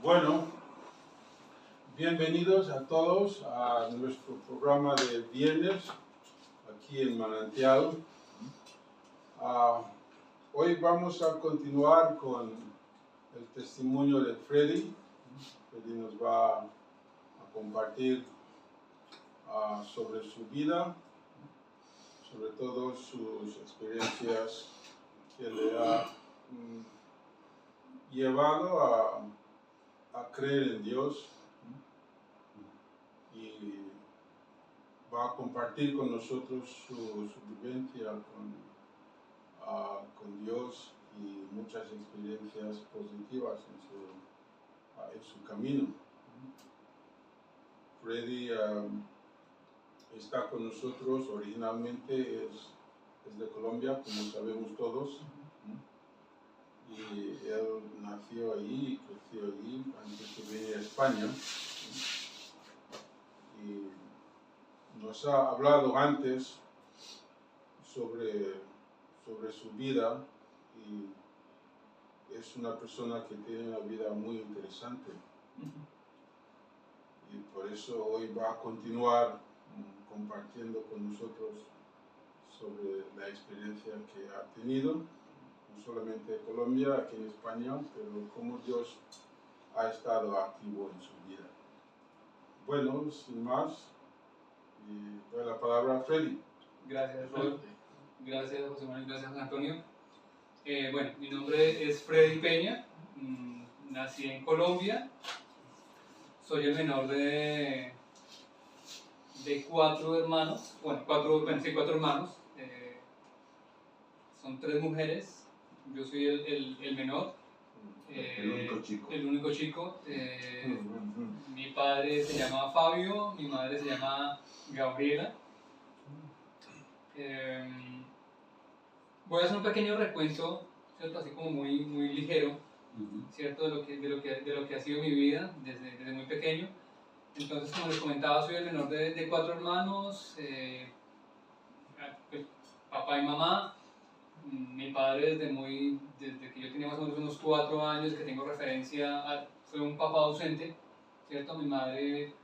Bueno, bienvenidos a todos a nuestro programa de viernes aquí en Manantial. Hoy vamos a continuar con el testimonio de Freddy. Freddy nos va a compartir sobre su vida, sobre todo sus experiencias que le ha llevado a creer en Dios, y va a compartir con nosotros su vivencia con Dios y muchas experiencias positivas en su camino. Freddy está con nosotros, originalmente es de Colombia, como sabemos todos, y él nació allí y creció allí antes de venir a España, y nos ha hablado antes sobre su vida, y es una persona que tiene una vida muy interesante, y por eso hoy va a continuar compartiendo con nosotros sobre la experiencia que ha tenido, no solamente en Colombia, aquí en España, pero cómo Dios ha estado activo en su vida. Bueno, sin más, doy la palabra a Freddy. Gracias, Rol. Gracias, José Manuel. Gracias, Antonio. Bueno, mi nombre es Freddy Peña. Nací en Colombia. Soy el menor de 4 hermanos. Bueno, cuatro hermanos. Son 3 mujeres. Yo soy el menor. El único chico. El único chico. Mi padre se llama Fabio, mi madre se llama Gabriela. Voy a hacer un pequeño recuento, ¿cierto? Así como muy ligero, ¿cierto? De lo que ha sido mi vida desde muy pequeño. Entonces, como les comentaba, soy el menor de 4 hermanos, pues, papá y mamá. Mi padre desde que yo tenía más o menos unos 4 años, que tengo referencia, fue un papá ausente, ¿cierto? Mi madre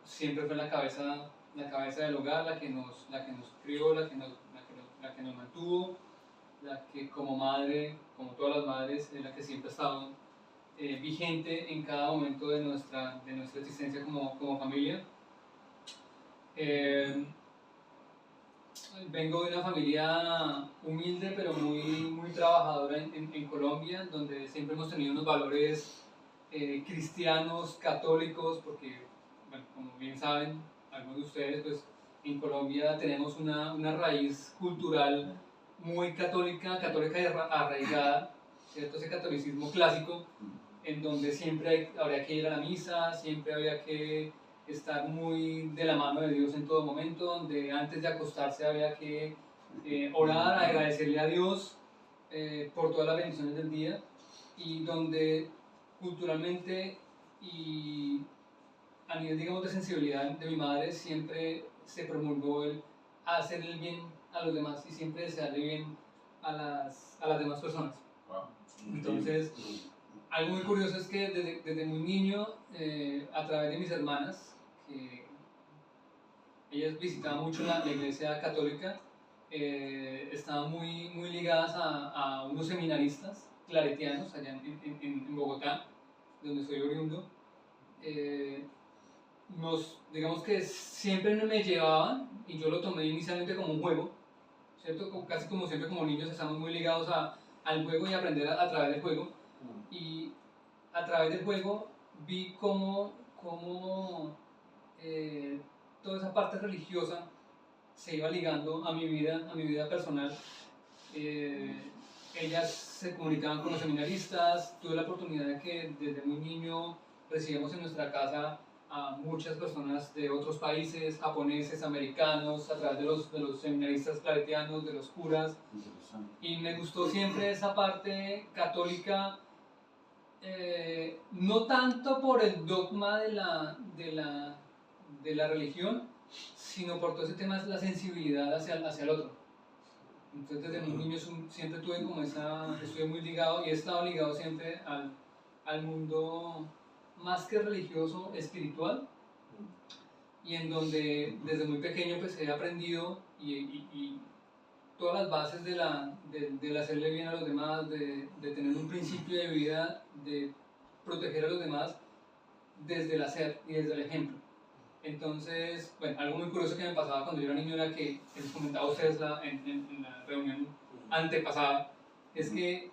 siempre fue la cabeza del hogar, la que nos crió, la que nos mantuvo, la que como madre, como todas las madres, es la que siempre ha estado vigente en cada momento de nuestra existencia como familia. Vengo de una familia humilde pero muy trabajadora en Colombia, donde siempre hemos tenido unos valores cristianos, católicos, porque, bueno, como bien saben algunos de ustedes, pues en Colombia tenemos una raíz cultural muy católica y arraigada, ¿cierto? Ese catolicismo clásico, en donde siempre habría que ir a la misa, siempre había que estar muy de la mano de Dios en todo momento, donde antes de acostarse había que orar, agradecerle a Dios por todas las bendiciones del día, y donde culturalmente y a nivel, digamos, de sensibilidad de mi madre siempre se promulgó el hacer el bien a los demás y siempre desearle bien a las demás personas. Entonces, algo muy curioso es que desde muy niño, a través de mis hermanas, que ellas visitaban mucho la iglesia católica, estaban muy ligadas a unos seminaristas claretianos allá en Bogotá, donde soy oriundo. Digamos que siempre me llevaban, y yo lo tomé inicialmente como un juego, ¿cierto? Casi como siempre como niños estamos muy ligados al juego y aprender a través del juego. Y a través del juego vi cómo toda esa parte religiosa se iba ligando a mi vida personal. Ellas se comunicaban con los seminaristas. Tuve la oportunidad de que desde muy niño recibíamos en nuestra casa a muchas personas de otros países, japoneses, americanos, a través de los seminaristas claretianos, de los curas. Y me gustó siempre esa parte católica, no tanto por el dogma de la religión, sino por todo ese tema de la sensibilidad hacia el otro. Entonces desde muy niño siempre tuve como estuve muy ligado y he estado ligado siempre al mundo más que religioso, espiritual, y en donde desde muy pequeño pues he aprendido y todas las bases del hacerle bien a los demás, de tener un principio de vida, de proteger a los demás desde el hacer y desde el ejemplo. Entonces, bueno, algo muy curioso que me pasaba cuando yo era niño era que les comentaba a ustedes en la reunión antepasada, es que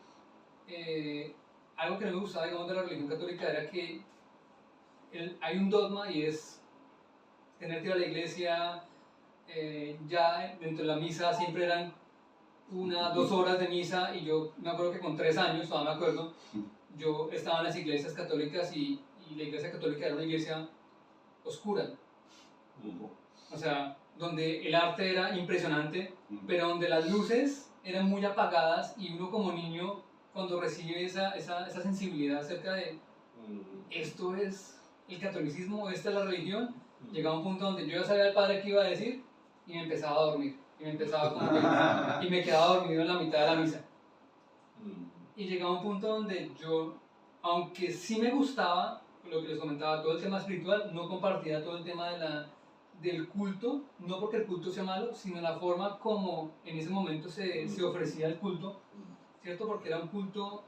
algo que no me gustaba, digamos, de la religión católica era que hay un dogma y es tener que ir a la iglesia, ya dentro de la misa siempre eran 1, 2 horas de misa, y yo me acuerdo que con 3 años, todavía me acuerdo, yo estaba en las iglesias católicas y la iglesia católica era una iglesia oscura. O sea, donde el arte era impresionante, pero donde las luces eran muy apagadas, y uno como niño, cuando recibe esa sensibilidad acerca de esto es el catolicismo, esta es la religión, llegaba a un punto donde yo ya sabía al padre qué iba a decir y me empezaba a dormir. Y me empezaba como que, y me quedaba dormido en la mitad de la misa. Y llegaba a un punto donde yo, aunque sí me gustaba lo que les comentaba, todo el tema espiritual, no compartía todo el tema del culto, no porque el culto sea malo, sino la forma como en ese momento se ofrecía el culto, ¿cierto? Porque era un culto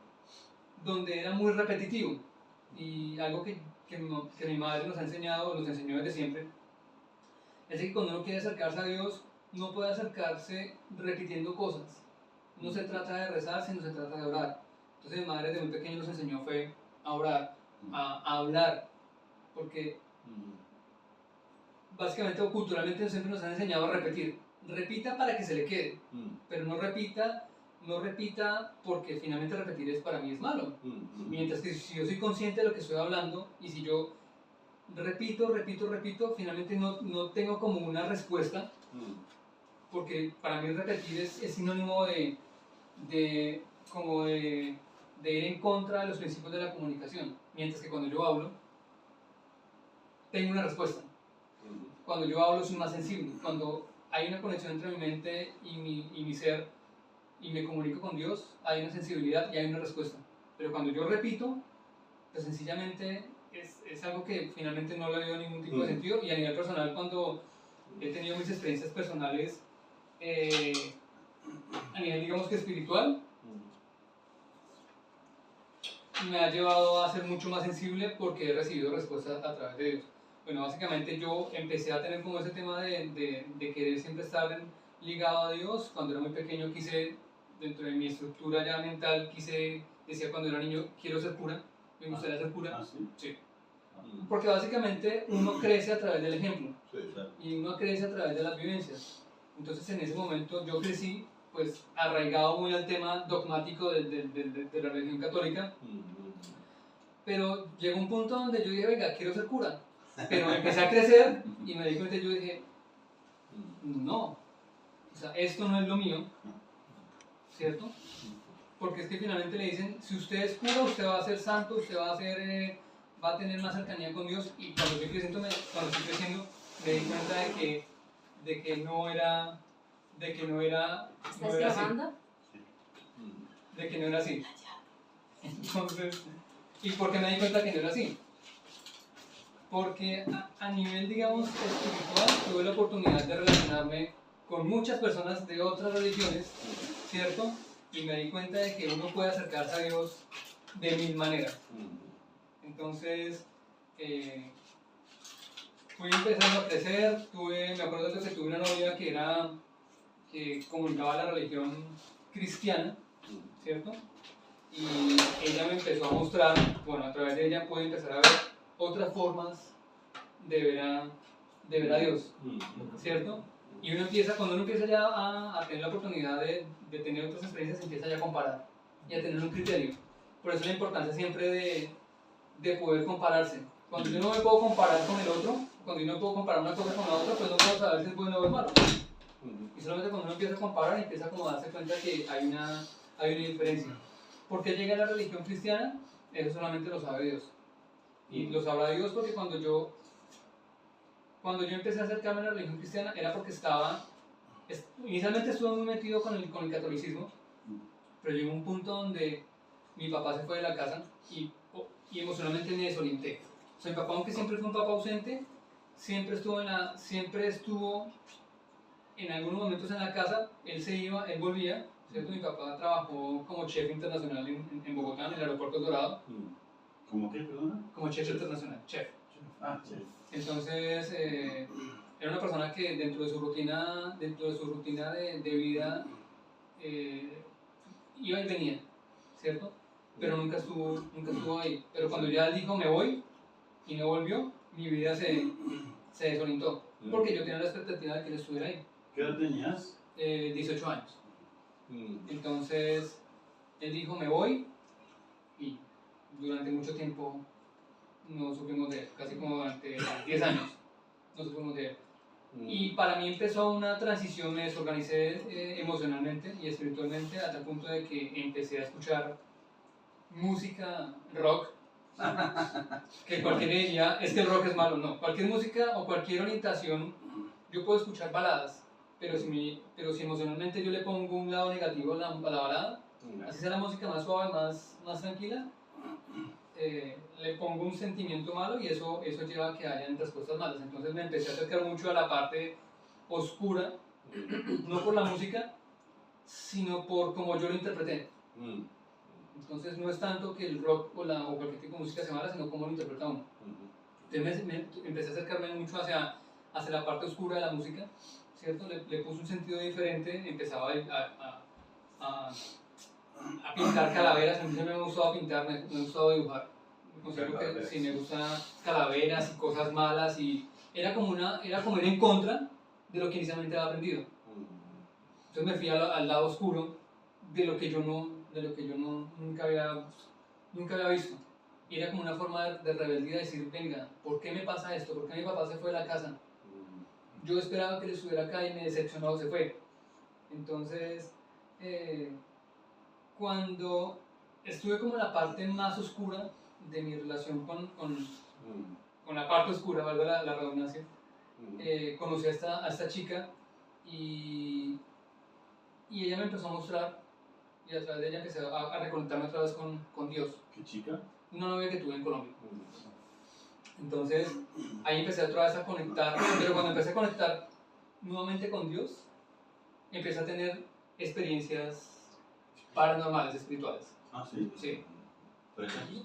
donde era muy repetitivo, y algo que mi madre nos ha enseñado, nos enseñó desde siempre, es que cuando uno quiere acercarse a Dios, no puede acercarse repitiendo cosas. No se trata de rezar, sino se trata de orar. Entonces mi madre desde muy pequeño nos enseñó fue a orar, a hablar, porque básicamente o culturalmente siempre nos han enseñado a repetir. Repita para que se le quede, pero no repita porque finalmente repetir para mí es malo. Mientras que si yo soy consciente de lo que estoy hablando, y si yo repito, finalmente no tengo como una respuesta, porque para mí repetir es sinónimo de ir en contra de los principios de la comunicación, mientras que cuando yo hablo tengo una respuesta. Cuando yo hablo soy más sensible, cuando hay una conexión entre mi mente y mi ser, y me comunico con Dios, hay una sensibilidad y hay una respuesta. Pero cuando yo repito, pues sencillamente es algo que finalmente no le veo ningún tipo de sentido. Y a nivel personal, cuando he tenido mis experiencias personales a nivel, digamos que espiritual, me ha llevado a ser mucho más sensible porque he recibido respuestas a través de Dios. Bueno, básicamente yo empecé a tener como ese tema de querer siempre estar ligado a Dios. Cuando era muy pequeño quise, dentro de mi estructura ya mental, decía cuando era niño, quiero ser cura, me gustaría ser cura. ¿Ah, sí? Sí. Porque básicamente uno crece a través del ejemplo, y uno crece a través de las vivencias. Entonces en ese momento yo crecí pues arraigado muy al tema dogmático de la religión católica, pero llegó un punto donde yo dije, venga, quiero ser cura, pero empecé a crecer y me di cuenta, yo dije, no, o sea, esto no es lo mío, ¿cierto? Porque es que finalmente le dicen, si usted es cura, usted va a ser santo, usted va a tener más cercanía con Dios. Y cuando estoy creciendo me di cuenta de que no era grabando? De que no era así. Entonces, ¿y por qué me di cuenta que no era así? Porque a nivel, digamos, espiritual, tuve la oportunidad de relacionarme con muchas personas de otras religiones, ¿cierto? Y me di cuenta de que uno puede acercarse a Dios de 1000 maneras. Entonces, fui empezando a crecer, me acuerdo que tuve una novia que comunicaba la religión cristiana, ¿cierto? Y ella me empezó a mostrar, bueno, a través de ella pude empezar a ver otras formas de ver a Dios, ¿cierto? Y cuando uno empieza ya a tener la oportunidad de tener otras experiencias, empieza ya a comparar y a tener un criterio. Por eso la importancia siempre de poder compararse. Cuando yo no me puedo comparar con el otro, cuando yo no puedo comparar una cosa con la otra, pues no puedo saber si es bueno o es malo. Y solamente cuando uno empieza a comparar, empieza como a darse cuenta que hay una diferencia. ¿Por qué llega a la religión cristiana? Eso solamente lo sabe Dios. Y lo sabrá Dios porque cuando yo empecé a acercarme a la religión cristiana era porque inicialmente estuve muy metido con el catolicismo, pero llegó un punto donde mi papá se fue de la casa y y emocionalmente me desorienté. O sea, mi papá, aunque siempre fue un papá ausente, siempre estuvo en algunos momentos en la casa, él se iba, él volvía, ¿cierto? Mi papá trabajó como chef internacional en Bogotá, en el aeropuerto Dorado. ¿Cómo qué, perdona? Como chef internacional, chef. Ah, chef. Entonces, era una persona que dentro de su rutina de vida iba y venía, ¿cierto? Pero nunca estuvo ahí. Pero cuando ya él dijo me voy y no volvió, mi vida se desorientó. Porque yo tenía la expectativa de que él estuviera ahí. ¿Qué edad tenías? 18 años. Entonces, él dijo me voy y durante mucho tiempo no supimos de él, casi como durante 10 años no supimos de él. Y para mí empezó una transición, me desorganicé emocionalmente y espiritualmente hasta el punto de que empecé a escuchar música rock, que cualquiera diría, es que el rock es malo. No, cualquier música o cualquier orientación, yo puedo escuchar baladas, pero si emocionalmente yo le pongo un lado negativo a la balada, así sea la música más suave, más tranquila, le pongo un sentimiento malo y eso lleva a que hayan respuestas malas. Entonces me empecé a acercar mucho a la parte oscura, no por la música, sino por cómo yo lo interpreté. Entonces no es tanto que el rock o cualquier tipo de música sea mala, sino cómo lo interpreta uno. Entonces empecé a acercarme mucho hacia la parte oscura de la música, ¿cierto? Le puse un sentido diferente, empezaba a pintar calaveras. A mí siempre me ha gustado pintar, me ha gustado dibujar. Considero que sí, me gustan calaveras y cosas malas, y era como ir en contra de lo que inicialmente había aprendido. Entonces me fui al lado oscuro de lo que yo nunca había visto. Y era como una forma de rebeldía, de decir, venga, ¿por qué me pasa esto? ¿Por qué mi papá se fue de la casa? Yo esperaba que él estuviera acá y me decepcionó, se fue. Entonces, cuando estuve como en la parte más oscura de mi relación con la parte oscura, valga la redundancia, conocí a esta chica y ella me empezó a mostrar, y a través de ella empecé a reconectarme otra vez con Dios. ¿Qué chica? Una novia que tuve en Colombia. Entonces, ahí empecé otra vez a conectar, pero cuando empecé a conectar nuevamente con Dios, empecé a tener experiencias paranormales, espirituales. Ah, ¿sí? Sí. ¿Por ejemplo?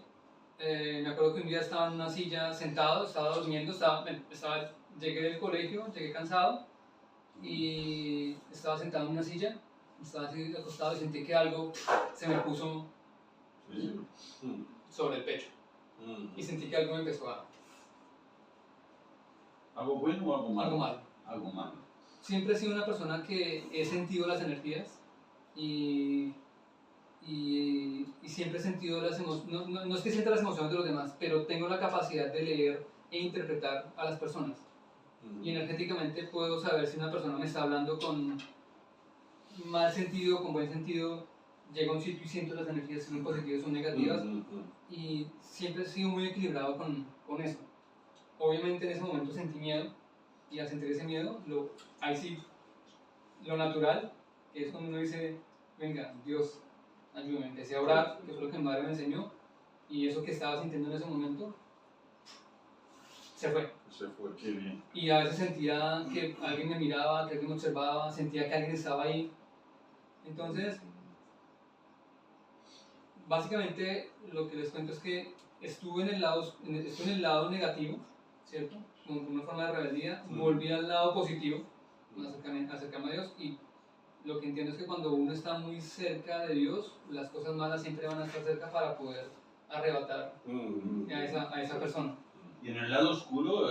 Me acuerdo que un día estaba en una silla sentado, estaba durmiendo, llegué del colegio, llegué cansado y estaba sentado en una silla, estaba así acostado y sentí que algo se me puso sobre el pecho y sentí que algo me empezó a... ¿Algo bueno o algo malo? Algo malo. Algo malo. Siempre he sido una persona que he sentido las energías y siempre he sentido las emociones, no es que sienta las emociones de los demás, pero tengo la capacidad de leer e interpretar a las personas. Y energéticamente puedo saber si una persona me está hablando con mal sentido, con buen sentido. Llego a un sitio y siento las energías, si son positivas o son negativas, y siempre he sido muy equilibrado con eso. Obviamente en ese momento sentí miedo, y al sentir ese miedo, ahí sí, lo natural, que es cuando uno dice, venga, Dios, ayúdame. Empecé a orar, que fue lo que mi madre me enseñó, y eso que estaba sintiendo en ese momento se fue. Se fue, qué bien. Y a veces sentía que alguien me miraba, que alguien me observaba, sentía que alguien estaba ahí. Entonces, básicamente lo que les cuento es que estuve en el lado negativo, ¿cierto? Como una forma de rebeldía, volví al lado positivo, acercarme a Dios, y lo que entiendo es que cuando uno está muy cerca de Dios, las cosas malas siempre van a estar cerca para poder arrebatar a esa persona. ¿Y en el lado oscuro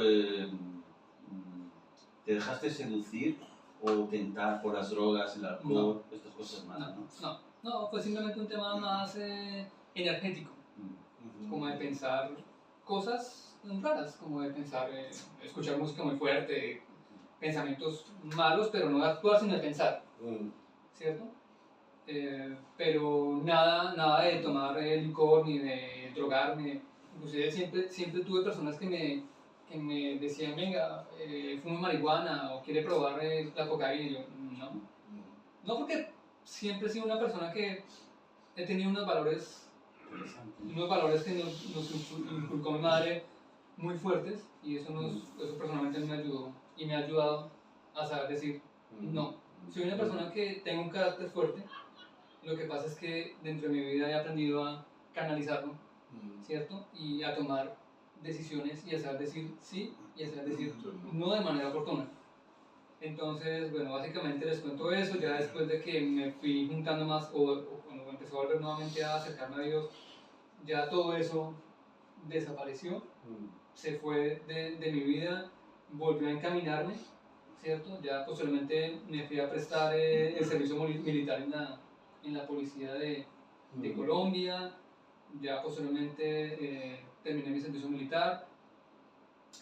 te dejaste seducir o tentar por las drogas, el alcohol, estas cosas malas, no? No, fue simplemente un tema más energético, como de pensar cosas raras, como de pensar, escuchar música muy fuerte, pensamientos malos, pero no de actuar sino de pensar, ¿cierto? Pero nada de tomar licor ni de drogarme. Inclusive siempre tuve personas que me decían, venga, fumo marihuana o quiere probar la cocaína, y yo, no, porque siempre he sido una persona que he tenido unos valores unos valores que nos inculcó mi madre muy fuertes, y eso personalmente me ayudó y me ha ayudado a saber decir no. Soy una persona que tengo un carácter fuerte, lo que pasa es que dentro de mi vida he aprendido a canalizarlo, ¿cierto? Y a tomar decisiones y a saber decir sí y a saber decir no de manera oportuna. Entonces, bueno, básicamente les cuento eso. Ya después de que me fui juntando más, o cuando empezó a volver nuevamente a acercarme a Dios, ya todo eso desapareció, se fue de mi vida, volvió a encaminarme, ¿cierto? Ya posteriormente me fui a prestar el servicio militar en la policía de Colombia. Ya posteriormente terminé mi servicio militar,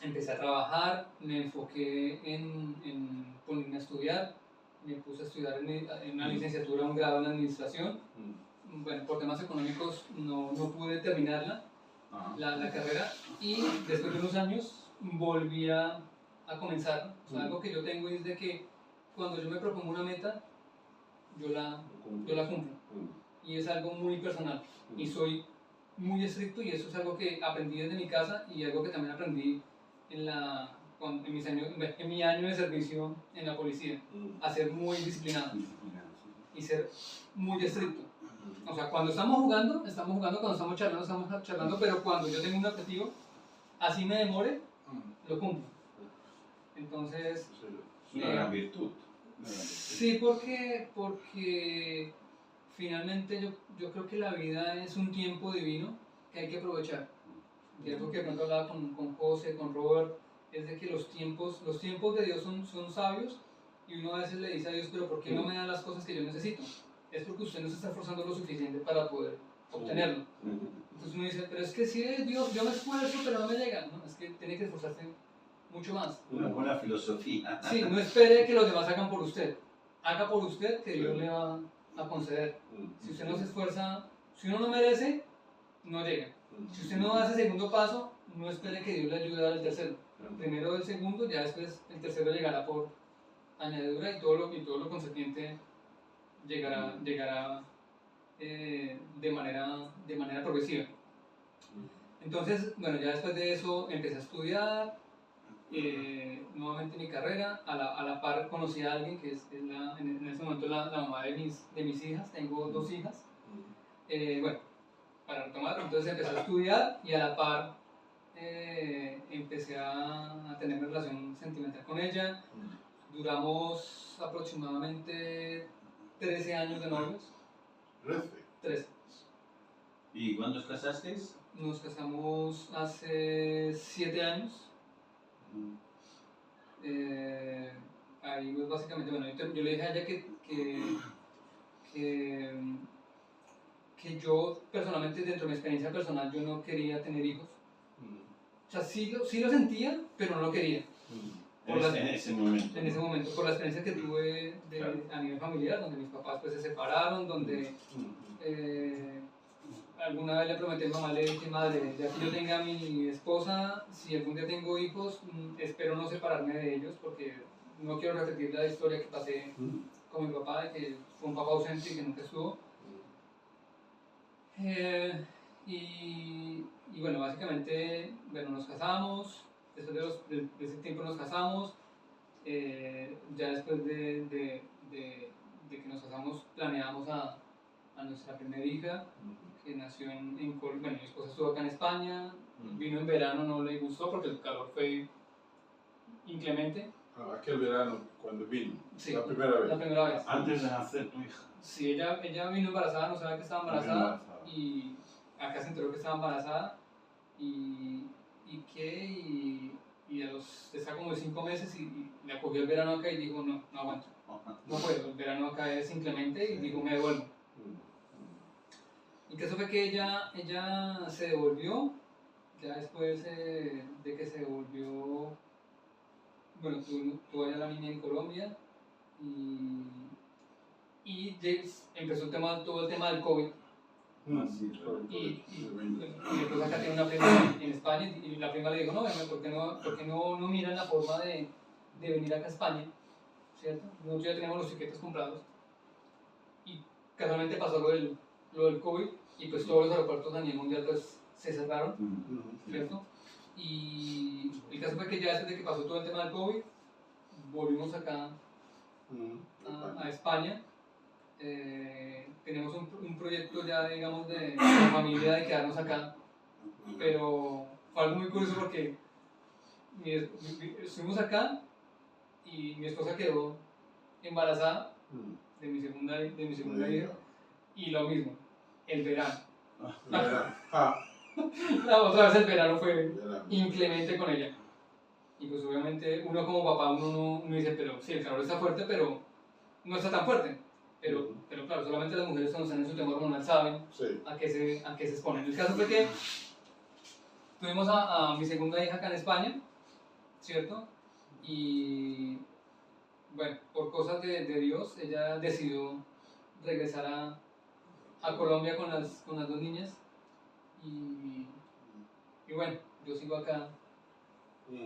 empecé a trabajar, me enfoqué en ponerme a estudiar, me puse a estudiar en una licenciatura, un grado en administración. Bueno, por temas económicos no pude terminarla, la carrera, y después de unos años volví a comenzar. O sea, algo que yo tengo es de que cuando yo me propongo una meta, yo la cumplo. Y es algo muy personal. Y soy muy estricto, y eso es algo que aprendí desde mi casa y algo que también aprendí en mi año de servicio en la policía, a ser muy disciplinado y ser muy estricto. O sea, cuando estamos jugando, cuando estamos charlando, pero cuando yo tengo un objetivo, así me demore, lo cumplo. Entonces, es una gran virtud. Sí, porque finalmente yo creo que la vida es un tiempo divino que hay que aprovechar. Y algo que de pronto hablaba con José, con Robert, es de que los tiempos de Dios son sabios, y uno a veces le dice a Dios, pero ¿por qué no me da las cosas que yo necesito? Es porque usted no se está esforzando lo suficiente para poder obtenerlo. Entonces uno dice, pero es que si Dios, yo me esfuerzo, pero no me llega. No, es que tiene que esforzarse mucho más. Una buena filosofía. Sí, no espere que los demás hagan por usted. Haga por usted, que Dios le va a conceder. Si usted no se esfuerza, si uno no merece, no llega. Si usted no da ese segundo paso, no espere que Dios le ayude a dar el tercero. Primero el segundo, ya después el tercero llegará por añadidura, y todo lo consecuente llegará de manera progresiva. Entonces, bueno, ya después de eso empecé a estudiar nuevamente mi carrera. A la par conocí a alguien que es en ese momento la mamá de mis hijas. Tengo 2 hijas. Bueno, para retomar, entonces empecé a estudiar, y a la par empecé a tener una relación sentimental con ella. Duramos aproximadamente 13 años de novios. 13. ¿Y cuándo os casasteis? Nos casamos hace 7 años. Ahí pues básicamente, bueno, yo le dije a ella que yo personalmente, dentro de mi experiencia personal, yo no quería tener hijos. O sea, sí lo sentía, pero no lo quería. En ese momento. En ese momento, por la experiencia que tuve a nivel familiar, donde mis papás pues se separaron, donde alguna vez le prometí a mi mamá, le dije, madre, ya que yo tenga a mi esposa, si algún día tengo hijos, espero no separarme de ellos, porque no quiero repetir la historia que pasé con mi papá, de que fue un papá ausente y que nunca estuvo. Y bueno, básicamente, bueno, nos casamos. Después de ese tiempo nos casamos. Ya después de que nos casamos, planeamos a nuestra primera hija, que nació en Colombia. Bueno, mi esposa estuvo acá en España, vino en verano, no le gustó porque el calor fue inclemente. Aquel verano, cuando vino, Sí, la primera vez. La primera vez. Antes de nacer tu hija. Sí, ella vino embarazada, no sabía que estaba embarazada, y acá se enteró que estaba embarazada, y estaba como de 5 meses, y le acogió el verano acá y dijo, no aguanto, no puedo, el verano acá es inclemente, y dijo, me devuelvo. Y que eso fue que ella se devolvió. Ya después de que se devolvió, bueno, tuvo allá la niña en Colombia, y empezó todo el tema del COVID. Y después acá tiene una prima en España, y la prima le dijo, no, ¿por qué no miran la forma de venir acá a España? ¿Cierto? Nosotros ya teníamos los tiquetes comprados, y casualmente pasó lo del COVID, y pues todos los aeropuertos a nivel mundial pues se cerraron, Mm. ¿cierto? Y el caso fue que ya después de que pasó todo el tema del COVID, volvimos acá a España. Tenemos un proyecto ya, digamos, de familia de quedarnos acá, pero fue algo muy curioso porque estuvimos acá y mi esposa quedó embarazada de mi segunda hija, y lo mismo, el verano. La otra vez el verano fue inclemente con ella. Y pues obviamente uno como papá, uno dice, pero sí, el calor está fuerte, pero no está tan fuerte. Pero claro, solamente las mujeres cuando están en su tema hormonal saben a qué se exponen. El caso fue que tuvimos a mi segunda hija acá en España, ¿cierto? Y bueno, por cosas de Dios, ella decidió regresar a Colombia con las dos niñas. Y bueno, yo sigo acá.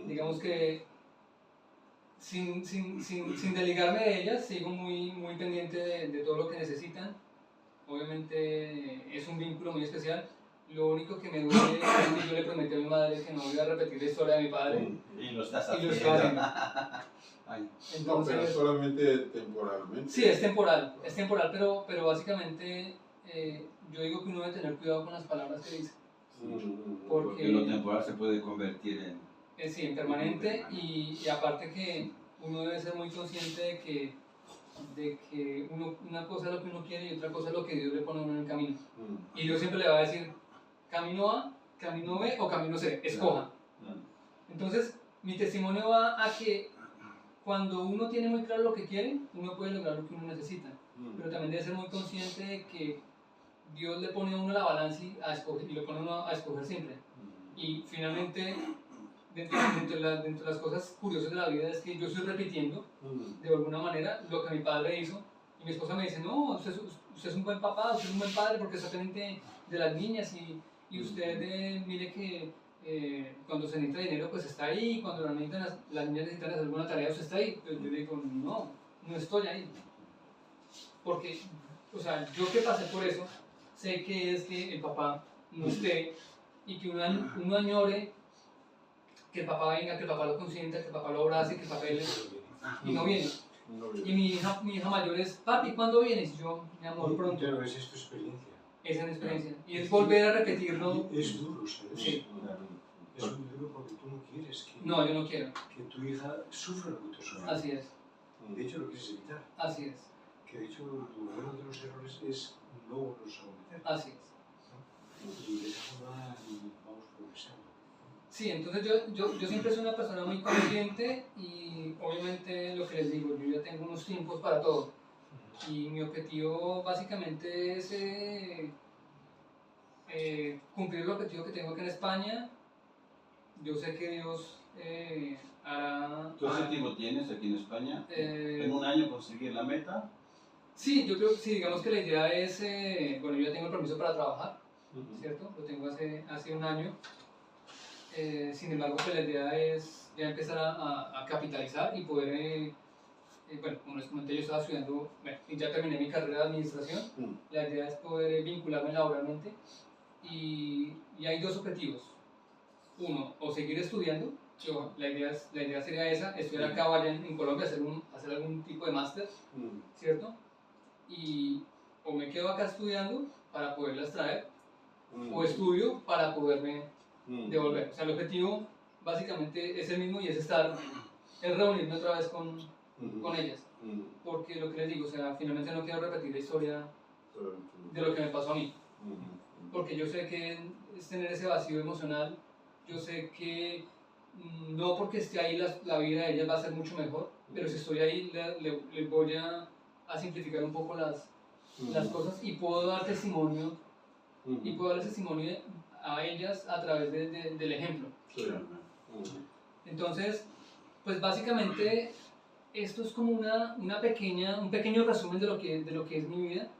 Digamos que sin desligarme de ellas, sigo muy pendiente de todo lo que necesitan. Obviamente es un vínculo muy especial. Lo único que me duele es que yo le prometí a mi madre que no iba a repetir la historia de mi padre. Y lo estás Y lo haciendo. estoy haciendo. Entonces, Entonces, no, pero solamente temporalmente. Sí, es temporal, pero básicamente yo digo que uno debe tener cuidado con las palabras que dice. Porque lo temporal se puede convertir en... Sí, en permanente, y aparte que uno debe ser muy consciente de que una cosa es lo que uno quiere y otra cosa es lo que Dios le pone a uno en el camino. Y Dios siempre le va a decir, camino A, camino B o camino C, escoja. Entonces, mi testimonio va a que cuando uno tiene muy claro lo que quiere, uno puede lograr lo que uno necesita. Pero también debe ser muy consciente de que Dios le pone a uno la balanza y lo pone a uno a escoger siempre. Y finalmente, dentro de las cosas curiosas de la vida es que yo estoy repitiendo de alguna manera lo que mi padre hizo. Y mi esposa me dice, no, usted es un buen papá, usted es un buen padre porque está pendiente de las niñas y usted mire que cuando se necesita dinero pues está ahí, cuando las niñas necesitan hacer alguna tarea usted está ahí. Pero yo digo, no estoy ahí. Porque, o sea, yo que pasé por eso, sé que es que el papá no esté y que uno añore que el papá venga, que el papá lo consienta, que el papá lo abrace, que el papá y no viene. Y mi hija mayor es, papi, ¿cuándo vienes? Y yo, mi amor, pronto. Pero esa es tu experiencia. Esa es mi experiencia. Y es volver a repetirlo. Es duro, ¿sabes? Sí. Es muy duro porque tú no quieres que, No, yo no quiero. que tu hija sufra lo que tú sufres. Así es. De hecho, lo quieres evitar. Así es. Que de hecho, uno de los errores es no volverlos a cometer. Así es. Y de esa forma vamos progresando. Sí, entonces yo siempre soy una persona muy consciente y obviamente lo que les digo, yo ya tengo unos tiempos para todo. Y mi objetivo básicamente es cumplir el objetivo que tengo acá en España. Yo sé que Dios hará... ¿Qué objetivo tienes aquí en España? ¿En un año conseguir la meta? Sí, yo creo que sí, digamos que la idea es, bueno, yo ya tengo el permiso para trabajar, ¿cierto? Lo tengo hace un año. Sin embargo, pues la idea es ya empezar a capitalizar y poder, bueno, como les comenté, yo estaba estudiando, bueno, ya terminé mi carrera de administración, la idea es poder vincularme laboralmente y hay dos objetivos. Uno, o seguir estudiando, la idea sería esa, estudiar acá allá en Colombia, hacer algún tipo de máster, ¿cierto? Y o me quedo acá estudiando para poderlas traer, o estudio para poderme devolver. O sea, el objetivo básicamente es el mismo y es reunirme otra vez con ellas. Porque lo que les digo, o sea, finalmente no quiero repetir la historia de lo que me pasó a mí. Porque yo sé que es tener ese vacío emocional, yo sé que no porque esté ahí la vida de ellas va a ser mucho mejor, pero si estoy ahí les voy a simplificar un poco las cosas y puedo dar testimonio a ellas a través del ejemplo. Entonces, pues básicamente esto es como un pequeño resumen de lo que es mi vida.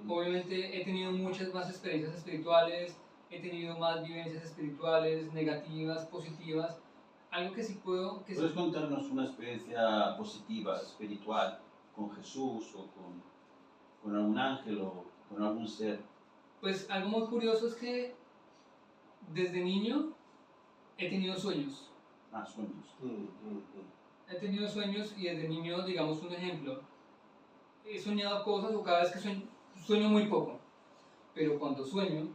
Obviamente he tenido muchas más experiencias espirituales, he tenido más vivencias espirituales, negativas, positivas. Algo que sí puedo... ¿Puedes contarnos una experiencia positiva, espiritual, con Jesús o con algún ángel o con algún ser Pues algo muy curioso es que desde niño he tenido sueños. Sueños. He tenido sueños y desde niño, digamos un ejemplo, he soñado cosas o cada vez que sueño muy poco, pero cuando sueño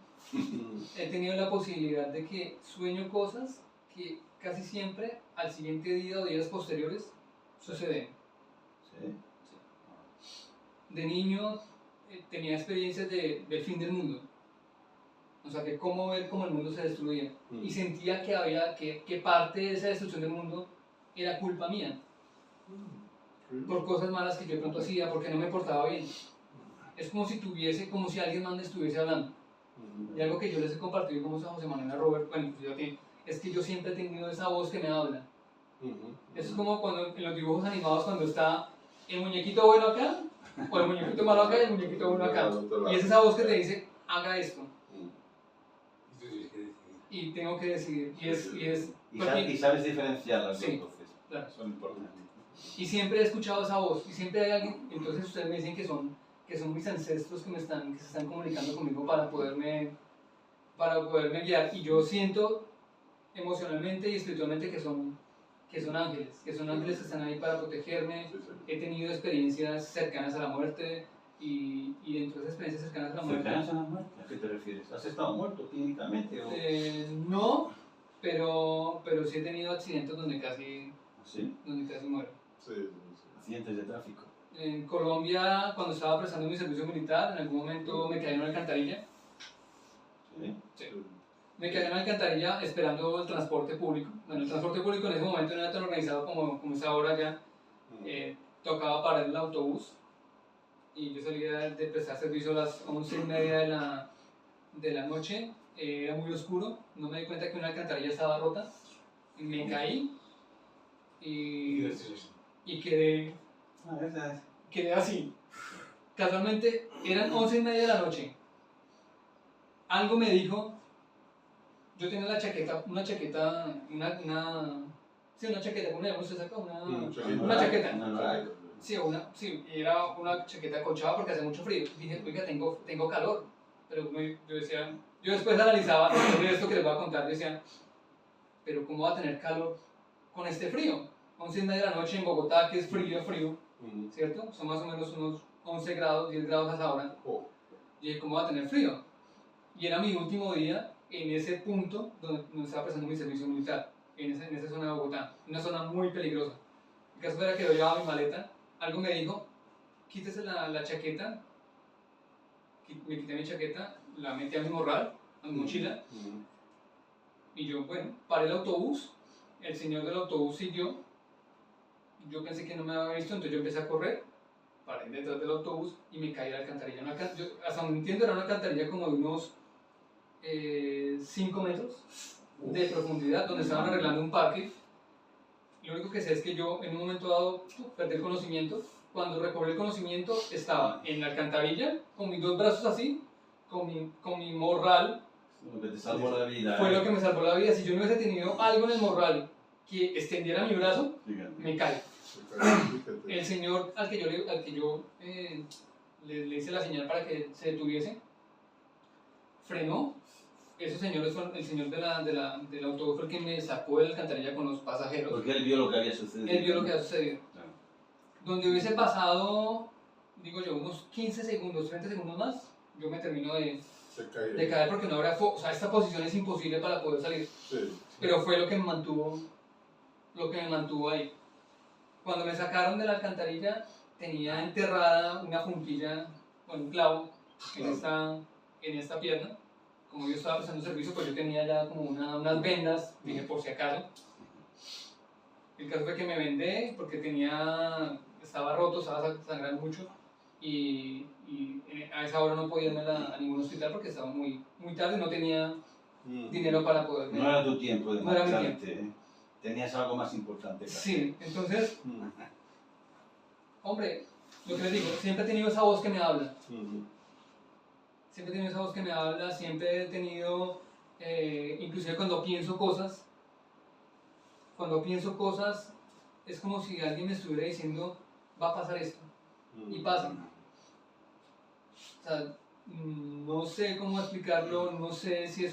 he tenido la posibilidad de que sueño cosas que casi siempre al siguiente día o días posteriores suceden. ¿Sí? De niño tenía experiencias del fin del mundo, o sea, que cómo ver cómo el mundo se destruía y sentía que había que parte de esa destrucción del mundo era culpa mía por cosas malas que yo de pronto hacía, porque no me portaba bien. Es como si alguien más me estuviese hablando. Y algo que yo les he compartido como a José Manuel a Robert, bueno, pues yo a ti, es que yo siempre he tenido esa voz que me habla. Eso es como cuando en los dibujos animados cuando está el muñequito bueno acá, o el muñequito malo acá y el muñequito bueno acá. Y es esa voz que te dice, haga esto. Y tengo que decidir. Y sabes diferenciar las dos Sí, voces. claro. Son importantes. Y siempre he escuchado esa voz, y siempre hay alguien, entonces ustedes me dicen que son mis ancestros que se están comunicando conmigo para poderme guiar, y yo siento emocionalmente y espiritualmente que son ángeles, que están ahí para protegerme. He tenido experiencias cercanas a la muerte, y dentro de esas experiencias cercanas a la muerte... ¿Cercanas a la muerte? ¿A qué te refieres? ¿Has estado muerto clínicamente? O... No, pero sí he tenido accidentes donde casi muero. Accidentes de tráfico. En Colombia, cuando estaba prestando mi servicio militar, en algún momento me caí en una alcantarilla. ¿Sí? Me caí en una alcantarilla esperando el transporte público. Bueno, el transporte público en ese momento no era tan organizado como es ahora ya. Tocaba parar el autobús y yo salía de prestar servicio a las 11:30 de la noche. Era muy oscuro, no me di cuenta que una alcantarilla estaba rota. Me caí y quedé así. Casualmente eran 11:30 de la noche. Algo me dijo. Yo tenía una chaqueta, una chaqueta, ¿cómo le llaman ustedes acá? Una chaqueta. Sí, era una chaqueta acolchada porque hace mucho frío. Dije, oiga, tengo calor. Pero yo después analizaba, después de esto que les voy a contar, decía, pero ¿cómo va a tener calor con este frío? 11:30 de la noche en Bogotá, que es frío, ¿cierto? Son más o menos unos 11 grados, 10 grados a esa hora. Y dije, ¿cómo va a tener frío? Y era mi último día en ese punto donde estaba prestando mi servicio militar, en esa zona de Bogotá, una zona muy peligrosa. El caso era que yo llevaba mi maleta, algo me dijo, quítese la chaqueta, me quité mi chaqueta, la metí a mi morral, a mi mochila, y yo, bueno, paré el autobús, el señor del autobús siguió, yo pensé que no me había visto, entonces yo empecé a correr, paré detrás del autobús y me caí a la alcantarilla. Hasta donde entiendo era una alcantarilla como de unos 5 metros de profundidad, donde estaban arreglando un parque. Lo único que sé es que yo en un momento dado perdí el conocimiento. Cuando recobré el conocimiento estaba en la alcantarilla con mis dos brazos así, con mi morral. Lo que te salvó la vida. Fue lo que me salvó la vida. Si yo no hubiese tenido algo en el morral que extendiera mi brazo, me caigo. El señor al que yo le hice la señal para que se detuviese, frenó. Esos señores son el señor del autobús fue el que me sacó de la alcantarilla con los pasajeros. Porque él vio lo que había sucedido. Él vio lo que había sucedido. Claro. Donde hubiese pasado, digo yo, unos 15 segundos, 30 segundos más, yo me termino de caer porque no habrá o sea, esta posición es imposible para poder salir. Pero fue lo que me mantuvo ahí. Cuando me sacaron de la alcantarilla, tenía enterrada una juntilla con un clavo en esta pierna. Como yo estaba prestando servicio, pues yo tenía ya como unas vendas, dije por si acaso. El caso fue que me vendé porque estaba roto, estaba sangrando mucho y a esa hora no podía irme a ningún hospital porque estaba muy, muy tarde y no tenía dinero para poder. No era tu tiempo de no era mi marcharte, tiempo. Tenías algo más importante. Sí, entonces, hombre, lo que les digo, siempre he tenido esa voz que me habla. Siempre he tenido esa voz que me habla, siempre he tenido, inclusive cuando pienso cosas, es como si alguien me estuviera diciendo, va a pasar esto, y pasa. O sea, no sé cómo explicarlo, no sé si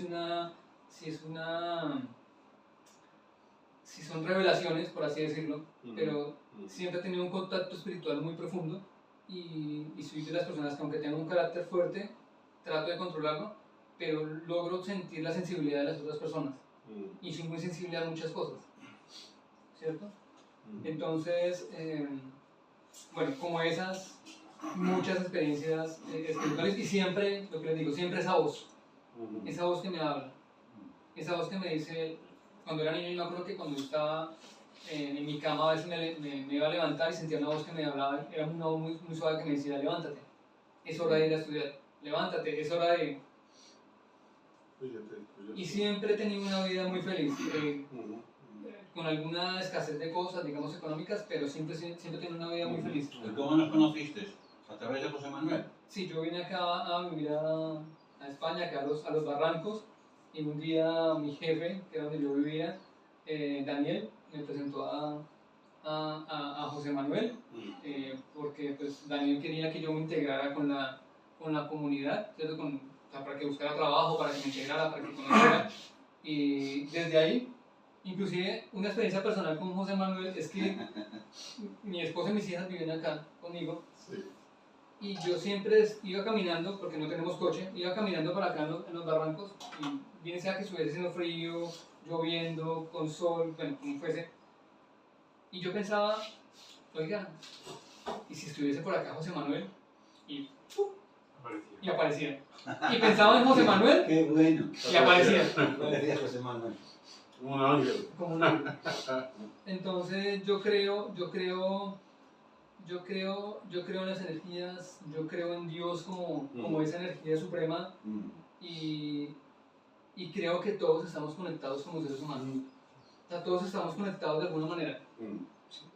son revelaciones, por así decirlo, pero siempre he tenido un contacto espiritual muy profundo y soy de las personas que, aunque tengo un carácter fuerte, trato de controlarlo, pero logro sentir la sensibilidad de las otras personas y soy muy sensible a muchas cosas, ¿cierto? Entonces, bueno, como esas, muchas experiencias espirituales, y siempre, lo que les digo, siempre esa voz que me habla, esa voz que me dice, cuando era niño, yo me acuerdo que cuando yo estaba en mi cama a veces me iba a levantar y sentía una voz que me hablaba, era una voz muy, muy suave que me decía, levántate, es hora de ir a estudiar, levántate, es hora de... Y siempre he tenido una vida muy feliz, con alguna escasez de cosas, digamos, económicas, pero siempre he tenido una vida muy feliz. ¿Y cómo nos conociste? ¿A través de José Manuel? Sí, yo vine acá a vivir a España, acá a los Barrancos, y un día mi jefe, que era donde yo vivía, Daniel, me presentó a José Manuel, porque pues Daniel quería que yo me integrara con la comunidad, ¿cierto? O sea, para que buscara trabajo, para que me integrara, para que conociera, y desde ahí, inclusive una experiencia personal con José Manuel es que mi esposa y mis hijas viven acá conmigo. Sí. Y yo siempre iba caminando, porque no tenemos coche, iba caminando para acá en los barrancos, y bien sea que estuviese haciendo frío, lloviendo, con sol, bueno, como fuese. Y yo pensaba, oiga, ¿y si estuviese por acá José Manuel? Y aparecía. Y pensaba en José Manuel, ¡Qué bueno! y aparecía. Parecía José Manuel. Como un ángel. Como un ángel. Entonces yo creo en las energías, yo creo en Dios como esa energía suprema, y creo que todos estamos conectados como seres humanos. O sea, todos estamos conectados de alguna manera.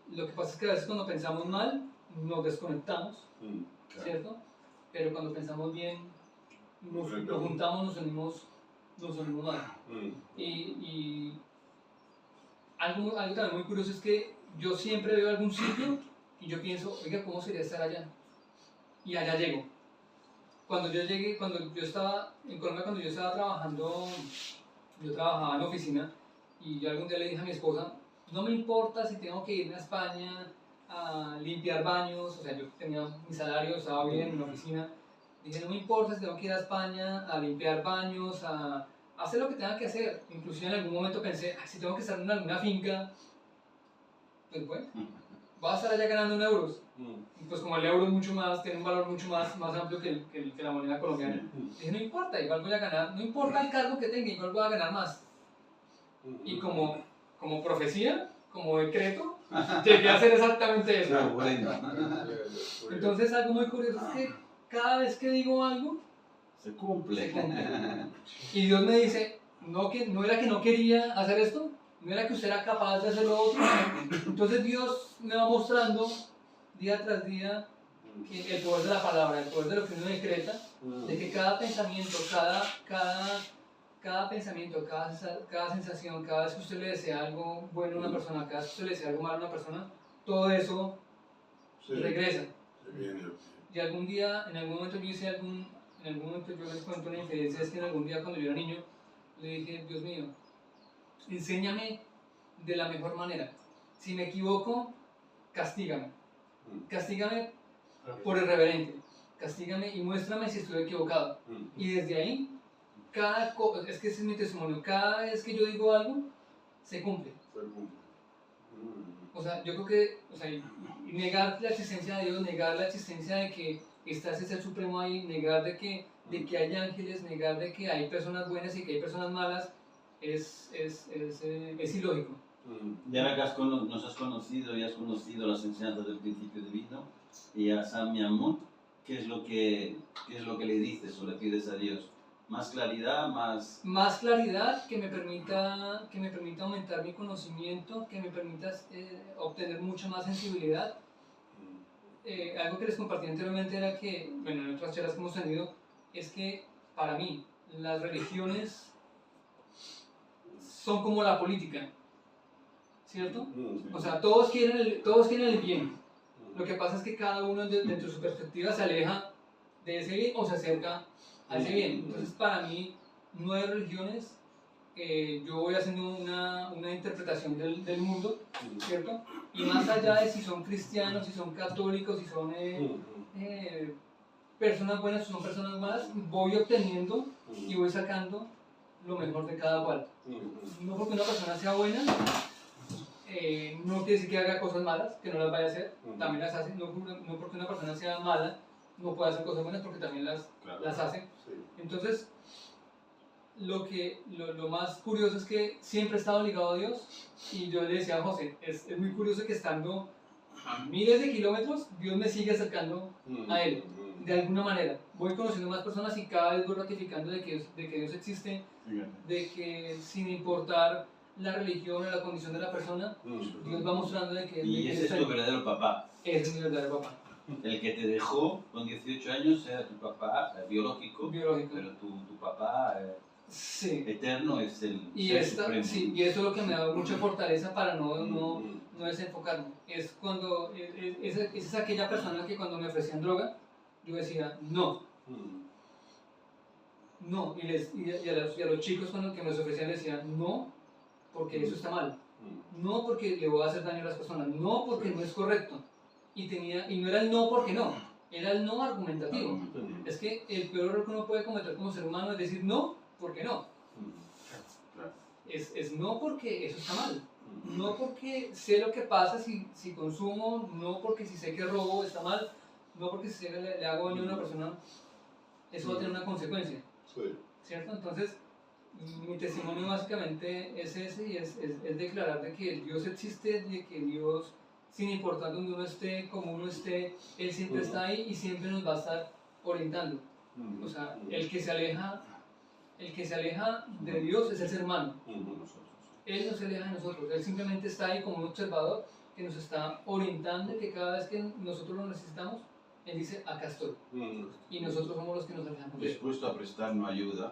Lo que pasa es que a veces cuando pensamos mal, nos desconectamos, ¿cierto? Pero cuando pensamos bien, nos juntamos, nos unimos más. Y algo también muy curioso es que yo siempre veo algún sitio y yo pienso, oiga, ¿cómo sería estar allá? Y allá llego. Cuando yo estaba en Colombia, cuando yo estaba trabajando, yo trabajaba en oficina, y yo algún día le dije a mi esposa, no me importa si tengo que irme a España a limpiar baños, o sea, yo tenía mi salario, estaba bien en la oficina, dije, no me importa si tengo que ir a España a limpiar baños, a hacer lo que tenga que hacer. Inclusive en algún momento pensé, si tengo que estar en alguna finca, pues bueno, voy a estar allá ganando en euros. Y pues como el euro es mucho más, tiene un valor mucho más amplio que la moneda colombiana, dije, no importa, igual voy a ganar, no importa el cargo que tenga, igual voy a ganar más. Y como profecía, como decreto, llegué a hacer exactamente eso. Entonces algo muy curioso es que cada vez que digo algo, se cumple. Y Dios me dice, no era que no quería hacer esto, no era que usted era capaz de hacer lo otro. Entonces Dios me va mostrando día tras día que el poder de la palabra, el poder de lo que uno decreta, de que cada pensamiento, cada pensamiento, cada sensación, cada vez que usted le desea algo bueno a una persona, cada vez que usted le desea algo malo a una persona, todo eso regresa. Y algún día, en algún momento yo les cuento una infidencia, es que en algún día cuando yo era niño, le dije, Dios mío, enséñame de la mejor manera. Si me equivoco, castígame. Castígame por irreverente. Castígame y muéstrame si estoy equivocado. Y desde ahí, es que ese es mi testimonio, cada vez que yo digo algo, se cumple. O sea, yo creo que, negar la existencia de Dios, negar la existencia de que está ese ser supremo ahí, negar de que hay ángeles, negar de que hay personas buenas y que hay personas malas, es ilógico. Y ahora que nos has conocido y has conocido las enseñanzas del principio divino y a San Miamut, ¿qué es lo que le dices o le pides a Dios? ¿Más claridad? Más claridad, que me permita aumentar mi conocimiento, que me permita obtener mucha más sensibilidad. Algo que les compartí anteriormente era que, bueno, en otras charlas que hemos tenido, es que para mí las religiones son como la política, ¿cierto? O sea, todos quieren el bien. Lo que pasa es que cada uno dentro de su perspectiva se aleja de ese bien o se acerca a ese bien. Entonces, para mí, no hay religiones. Yo voy haciendo una interpretación del mundo, ¿cierto? Y más allá de si son cristianos, si son católicos, si son personas buenas o son personas malas, voy obteniendo y voy sacando lo mejor de cada cual. No porque una persona sea buena, no quiere decir que haga cosas malas, que no las vaya a hacer, también las hace. No porque una persona sea mala, no puede hacer cosas buenas, porque también las hace. Entonces, lo más curioso es que siempre he estado ligado a Dios, y yo le decía a José, es muy curioso que estando a miles de kilómetros, Dios me sigue acercando a Él, de alguna manera. Voy conociendo más personas y cada vez voy ratificando de que Dios existe, de que sin importar la religión o la condición de la persona, Dios va mostrando de que... Y ese es tu verdadero papá. Ese es mi verdadero papá. El que te dejó con 18 años era tu papá biológico, pero tu papá sí. eterno es el ser supremo. Sí, y eso es lo que me da mucha fortaleza para no desenfocarme. Es cuando es aquella persona que cuando me ofrecían droga, yo decía no. No, y a los chicos cuando que me ofrecían decían no, porque eso está mal. No porque le voy a hacer daño a las personas. No porque no es correcto. Y no era el no porque no, era el no argumentativo. Es que el peor error que uno puede cometer como ser humano es decir no porque no. Es no porque eso está mal. No porque sé lo que pasa si consumo, no porque si sé que robo está mal, no porque si sé que le hago daño a una persona, eso va a tener una consecuencia. ¿Cierto? Entonces, mi testimonio básicamente es ese, y es declarar de que Dios existe, de que Dios, sin importar donde uno esté, como uno esté, Él siempre está ahí y siempre nos va a estar orientando. O sea, el que se aleja de Dios es el ser humano. Él no se aleja de nosotros, Él simplemente está ahí como un observador que nos está orientando, y que cada vez que nosotros lo necesitamos, Él dice, acá estoy. Y nosotros somos los que nos alejamos de Él. Dispuesto a prestarnos ayuda.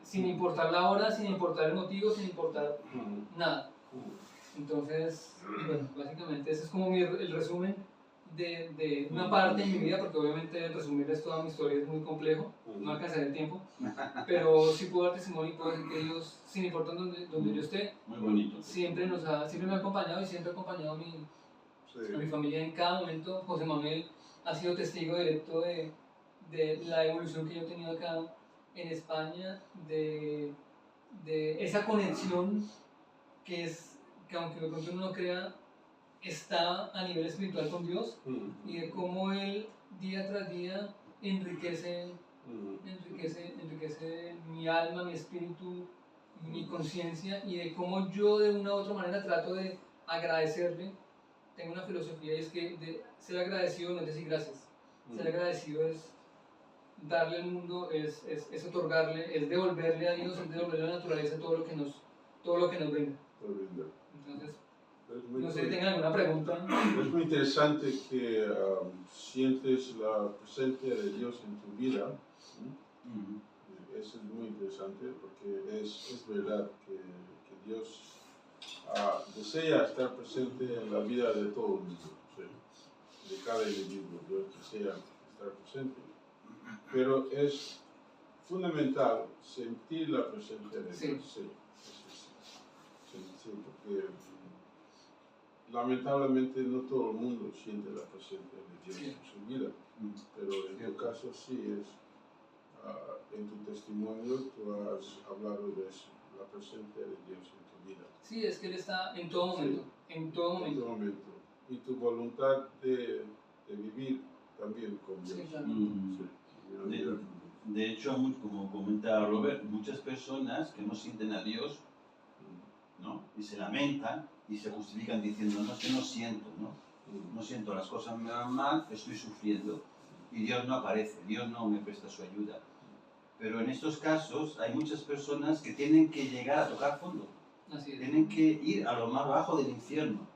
Sin importar la hora, sin importar el motivo, sin importar nada. Entonces, bueno, básicamente ese es como el resumen de una parte de mi vida, porque obviamente resumirles toda mi historia es muy complejo, no alcanzaré el tiempo, pero sí puedo dar testimonio y puedo decir que Dios, sin importar donde yo esté, muy bonito, siempre me ha acompañado y siempre ha acompañado a mi familia en cada momento. José Manuel ha sido testigo directo de la evolución que yo he tenido acá en España, de esa conexión que aunque de pronto uno no crea, está a nivel espiritual con Dios, y de cómo Él día tras día enriquece mi alma, mi espíritu, mi conciencia, y de cómo yo de una u otra manera trato de agradecerle. Tengo una filosofía, y es que ser agradecido no es decir gracias. Ser agradecido es darle al mundo, es otorgarle, es devolverle a Dios, es devolverle a la naturaleza todo lo que nos brinda. Entonces, no sé si tengan alguna pregunta. Es muy interesante que sientes la presencia de Dios en tu vida. Eso es muy interesante, porque es verdad que Dios desea estar presente en la vida de todo el mundo, de cada individuo. Dios desea estar presente, pero es fundamental sentir la presencia de Dios. Sí, porque lamentablemente no todo el mundo siente la presencia de Dios en su vida, pero en tu caso sí es. En tu testimonio tú has hablado de eso, la presencia de Dios en tu vida. Sí, es que Él está en todo momento, en todo momento. Y tu voluntad de vivir también con Dios. Sí, claro. De hecho, como comentaba Robert, muchas personas que no sienten a Dios, ¿no? Y se lamentan y se justifican diciendo, no, es que no siento, no siento, las cosas me van mal, estoy sufriendo, y Dios no aparece, Dios no me presta su ayuda. Pero en estos casos hay muchas personas que tienen que llegar a tocar fondo, tienen que ir a lo más bajo del infierno.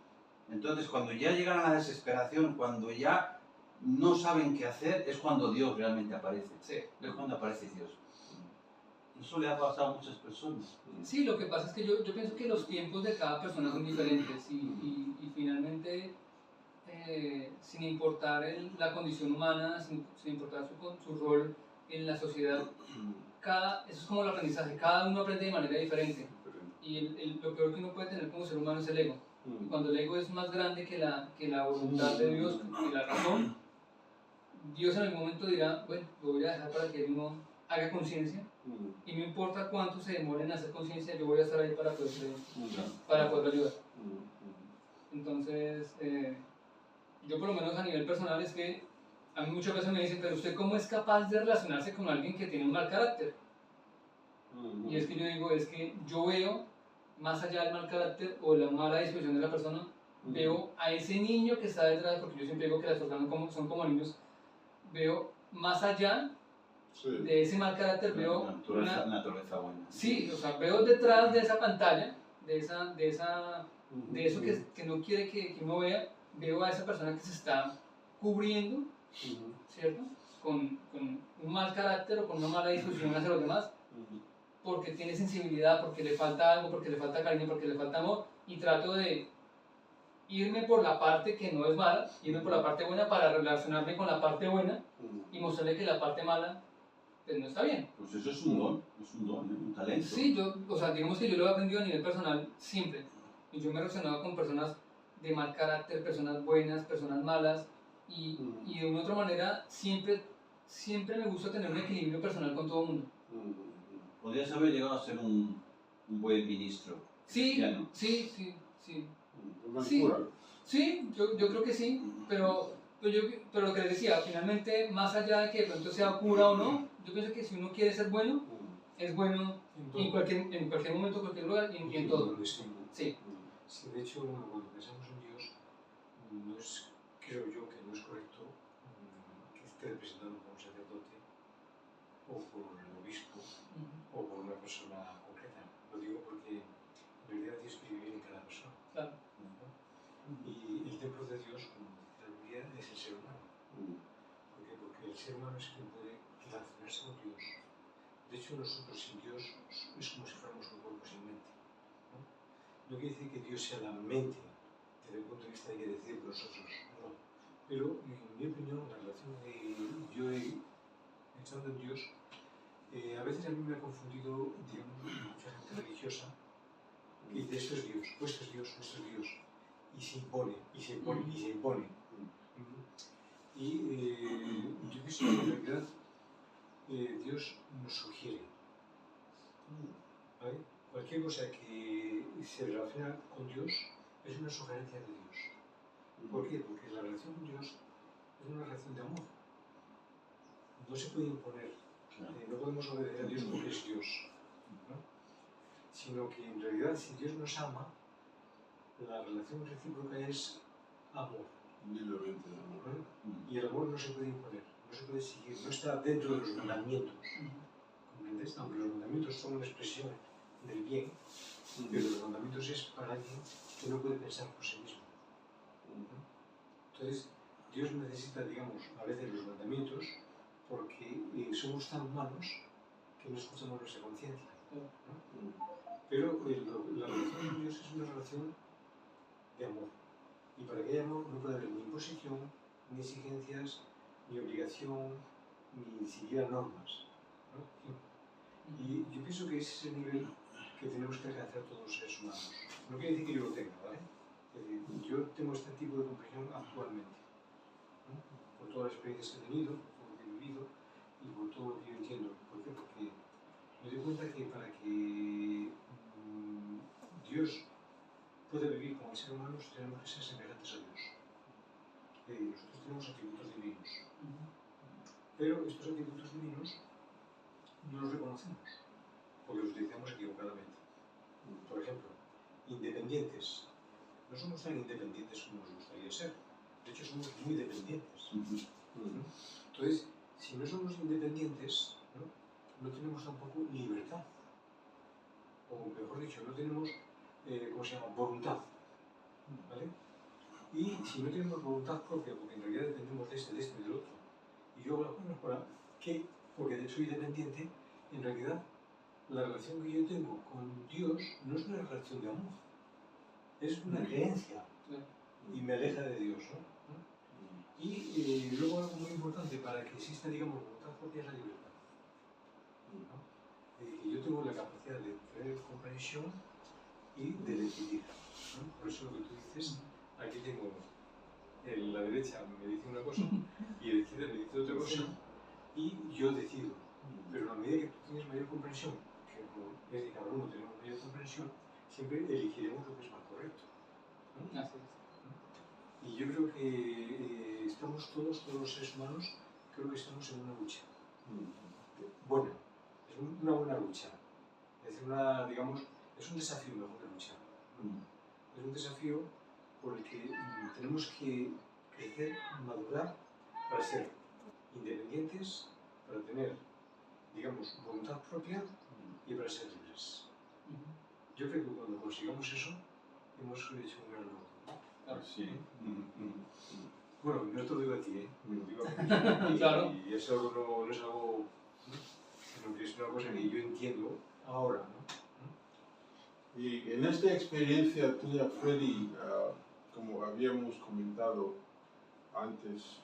Entonces, cuando ya llegan a la desesperación, cuando ya no saben qué hacer, es cuando Dios realmente aparece. Es cuando aparece Dios. Eso le ha pasado a muchas personas. Sí, lo que pasa es que yo pienso que los tiempos de cada persona son diferentes, y finalmente sin importar la condición humana, sin importar su rol en la sociedad. Eso es como el aprendizaje, cada uno aprende de manera diferente. Y lo peor que uno puede tener como ser humano es el ego. Y cuando el ego es más grande que la voluntad de Dios, que la razón, Dios en algún momento dirá, bueno, lo voy a dejar para que uno haga conciencia, y no importa cuánto se demore en hacer conciencia, yo voy a estar ahí para poder ayudar. Entonces, yo por lo menos a nivel personal es que a mí muchas veces me dicen, pero ¿usted cómo es capaz de relacionarse con alguien que tiene un mal carácter? Y es que yo digo, es que yo veo más allá del mal carácter o de la mala disposición de la persona, veo a ese niño que está detrás, porque yo siempre digo que las personas son como niños, veo más allá de ese mal carácter, veo naturaleza buena. Sí, o sea, veo detrás de esa pantalla, de eso que no quiere que uno vea, veo a esa persona que se está cubriendo, ¿cierto? Con un mal carácter o con una mala disposición hacia los demás, porque tiene sensibilidad, porque le falta algo, porque le falta cariño, porque le falta amor, y trato de irme por la parte que no es mala, irme por la parte buena para relacionarme con la parte buena y mostrarle que la parte mala pues no está bien. Pues eso es un don, un talento. Sí, o sea, digamos que yo lo he aprendido a nivel personal siempre. Y yo me he relacionado con personas de mal carácter, personas buenas, personas malas, y de una u otra manera siempre me gusta tener un equilibrio personal con todo el mundo. Podrías haber llegado a ser un buen ministro. Sí, sí. Sí, yo creo que sí, pero lo que les decía, finalmente, más allá de que de pronto sea cura o no, yo pienso que si uno quiere ser bueno, es bueno en cualquier momento, cualquier lugar y en todo. Sí. Sí, de hecho, cuando pensamos en Dios, creo yo que no es correcto que esté representado por un sacerdote o por el obispo o por una persona concreta. Lo digo porque en realidad Dios quiere vivir en cada persona. Claro. Y el templo de Dios, como dice la Biblia, es el ser humano. ¿Por qué? Porque el ser humano es quien puede relacionarse con Dios. De hecho, nosotros sin Dios es como si fuéramos un cuerpo sin mente. No quiere decir que Dios sea la mente desde el punto de vista de que decide por nosotros, no. Pero, en mi opinión, la relación que yo he echado en Dios, a veces a mí me ha confundido, digamos, mucha gente religiosa que dice esto es Dios, pues esto es Dios, esto es Dios. Y se impone, y se impone, y se impone. Y yo pienso que en realidad Dios nos sugiere. ¿Vale? Cualquier cosa que se relaciona con Dios es una sugerencia de Dios. ¿Por qué? Porque la relación con Dios es una relación de amor. No se puede imponer. No podemos obedecer a Dios porque es Dios. ¿No? Sino que en realidad, si Dios nos ama, la relación recíproca es amor. Libremente de amor. Y el amor no se puede imponer, no se puede seguir, no está dentro de los mandamientos. ¿Comprendes? Aunque los mandamientos son una expresión del bien, pero los mandamientos es para alguien que no puede pensar por sí mismo. Entonces, Dios necesita, digamos, a veces los mandamientos porque somos tan humanos que no escuchamos nuestra conciencia. Pero la relación con Dios es una relación de amor. Y para que haya amor no puede haber ni imposición, ni exigencias, ni obligación, ni siquiera normas. ¿No? Y yo pienso que ese es el nivel que tenemos que alcanzar todos los seres humanos. No quiere decir que yo lo tenga, ¿vale? Es decir, yo tengo este tipo de comprensión actualmente, ¿no? Por todas las experiencias que he tenido, por todo lo que he vivido y por todo lo que yo entiendo. ¿Por qué? Porque me doy cuenta que para que Dios pueda vivir como el ser humano, tenemos que ser semejantes a Dios. Nosotros tenemos atributos divinos. Pero estos atributos divinos no los reconocemos, porque los utilizamos equivocadamente. Por ejemplo, independientes. No somos tan independientes como nos gustaría ser. De hecho, somos muy dependientes. Entonces, si no somos independientes, no tenemos tampoco libertad. O mejor dicho, no tenemos, ¿cómo se llama? Voluntad. ¿Vale? Y si no tenemos voluntad propia, porque en realidad dependemos de este y del otro, y yo hago las cosas para que, porque soy dependiente, en realidad la relación que yo tengo con Dios no es una relación de amor, es una creencia. y me aleja de Dios, ¿no? Y luego algo muy importante para que exista, digamos, voluntad propia es la libertad, ¿no? Y yo tengo la capacidad de tener comprensión y de decidir, ¿no? Por eso lo que tú dices, aquí tengo la derecha me dice una cosa y la izquierda me dice otra cosa y yo decido. Pero a medida que tú tienes mayor comprensión, que como es de cada uno tenemos mayor comprensión, siempre elegiremos lo que es más correcto, ¿no? Así es. Y yo creo que estamos todos los seres humanos, creo que estamos en una lucha. Bueno, es una buena lucha. Es digamos, es un desafío mejor que luchar. Es un desafío por el que tenemos que crecer, madurar para ser independientes, para tener, digamos, voluntad propia y para ser libres. Yo creo que cuando consigamos eso, hemos hecho un gran logro. Sí. Bueno, no te lo digo a ti, ¿eh? Me lo digo a mí. Claro. Y eso no es algo, sino que es una cosa que yo entiendo ahora, ¿no? Y en esta experiencia tuya, Freddy, como habíamos comentado antes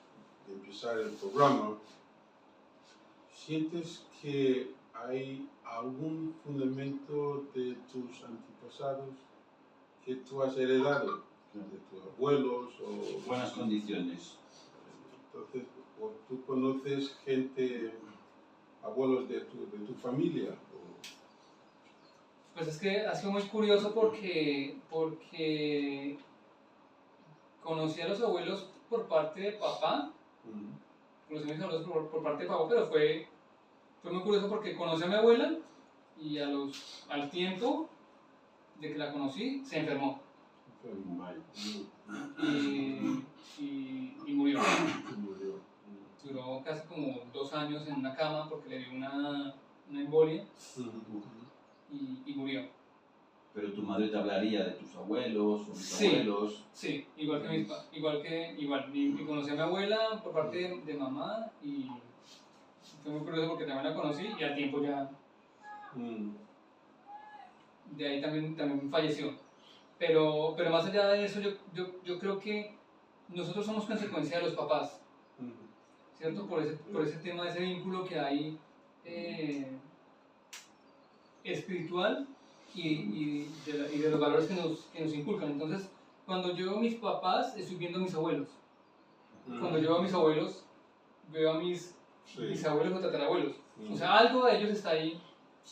de empezar el programa, ¿sientes que hay algún fundamento de tus antepasados que tú has heredado de tus abuelos o Buenas condiciones. entonces o tú conoces gente, abuelos de tu familia? Pues es que ha sido muy curioso porque conocí a los abuelos por parte de papá, conocí a mis abuelos por parte de papá, pero fue muy curioso porque conocí a mi abuela y al tiempo de que la conocí se enfermó y murió. Duró casi como 2 años en una cama porque le dio una embolia y murió. Pero tu madre te hablaría de tus abuelos o mis Sí. abuelos. Sí, igual que mis padres, y conocí a mi abuela por parte de mamá y fue muy curioso porque también la conocí y al tiempo ya de ahí también falleció. Pero más allá de eso, yo creo que nosotros somos consecuencia de los papás, ¿cierto? Por ese tema, de ese vínculo que hay espiritual y de los valores que nos inculcan. Entonces, cuando yo veo a mis papás, estoy viendo a mis abuelos. Cuando yo veo a mis abuelos, veo a mis bisabuelos o tatarabuelos. O sea, algo de ellos está ahí.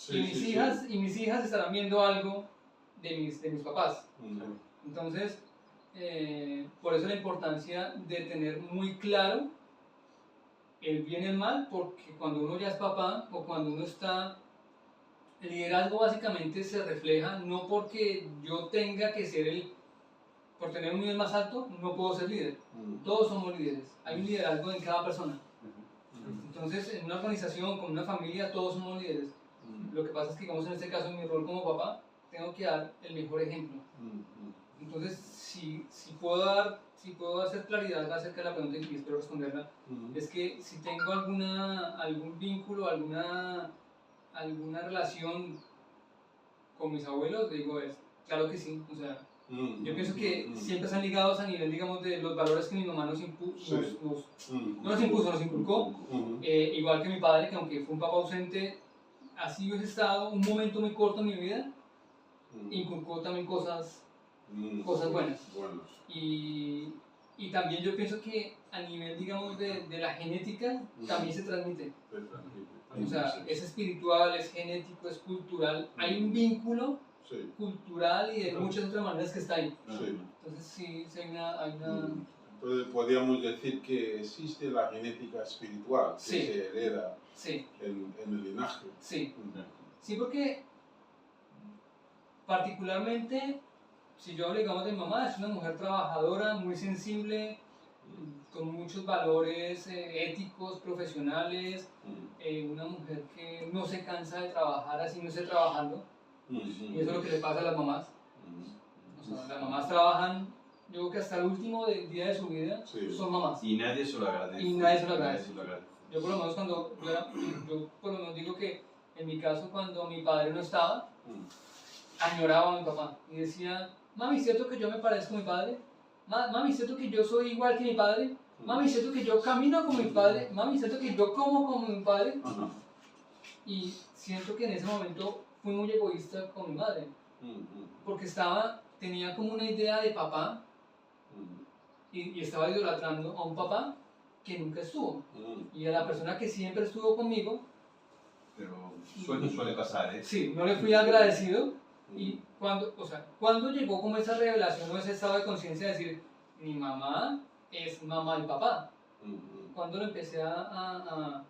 Y mis hijas estarán viendo algo de mis papás. Entonces, por eso la importancia de tener muy claro el bien y el mal, porque cuando uno ya es papá o cuando uno está... El liderazgo básicamente se refleja no porque yo tenga que ser por tener un nivel más alto, no puedo ser líder. Todos somos líderes. Hay un liderazgo en cada persona. Entonces, en una organización, con una familia, todos somos líderes. Lo que pasa es que, digamos, en este caso, en mi rol como papá, tengo que dar el mejor ejemplo. Entonces, si puedo hacer claridad acerca de la pregunta y espero responderla, es que si tengo algún vínculo, alguna relación con mis abuelos, digo, claro que sí. O sea, yo pienso que siempre están ligados a nivel, digamos, de los valores que mi mamá nos inculcó. Igual que mi padre, que aunque fue un papá ausente, así hubiese estado un momento muy corto en mi vida, inculcó también cosas buenas. Y también yo pienso que a nivel, digamos, de la genética, también se transmite. O sea, es espiritual, es genético, es cultural. Hay un vínculo cultural y de muchas otras maneras que está ahí. Entonces sí hay una... Entonces podríamos decir que existe la genética espiritual que se hereda en el linaje. Sí, porque particularmente, si yo hablo, digamos, de mi mamá, es una mujer trabajadora, muy sensible, con muchos valores éticos, profesionales, una mujer que no se cansa de trabajar así no esté trabajando, y eso es lo que le pasa a las mamás. O sea, las mamás trabajan, yo creo que hasta el último día de su vida son mamás. Y nadie se lo agradece. Yo por lo menos por lo menos digo que en mi caso, cuando mi padre no estaba, añoraba a mi papá y decía, mami, ¿cierto que yo me parezco a mi padre? Mami, siento que yo soy igual que mi padre. Mami, siento que yo camino como mi padre. Mami, siento que yo como mi padre. Y siento que en ese momento fui muy egoísta con mi madre. Porque tenía como una idea de papá y estaba idolatrando a un papá que nunca estuvo. Y a la persona que siempre estuvo conmigo. Pero suele pasar, ¿eh? Sí, no le fui agradecido. Y cuando llegó como esa revelación o ese estado de conciencia de decir, mi mamá es mamá y papá. Cuando lo empecé a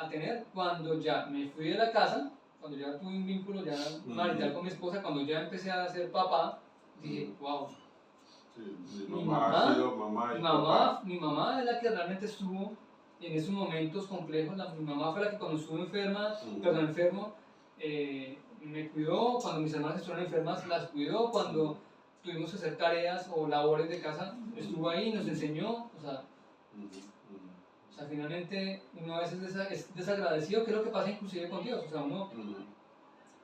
tener, cuando ya me fui de la casa, cuando ya tuve un vínculo ya marital con mi esposa, cuando ya empecé a ser papá, dije, wow. Sí, mi mamá ha sido mamá y papá. Mi mamá es la que realmente estuvo en esos momentos complejos. Mi mamá fue la que cuando estuve enfermo, me cuidó. Cuando mis hermanas estuvieron enfermas, las cuidó. Cuando tuvimos que hacer tareas o labores de casa, estuvo ahí, nos enseñó. O sea, finalmente uno a veces es desagradecido, que es lo que pasa inclusive con Dios. O sea, uno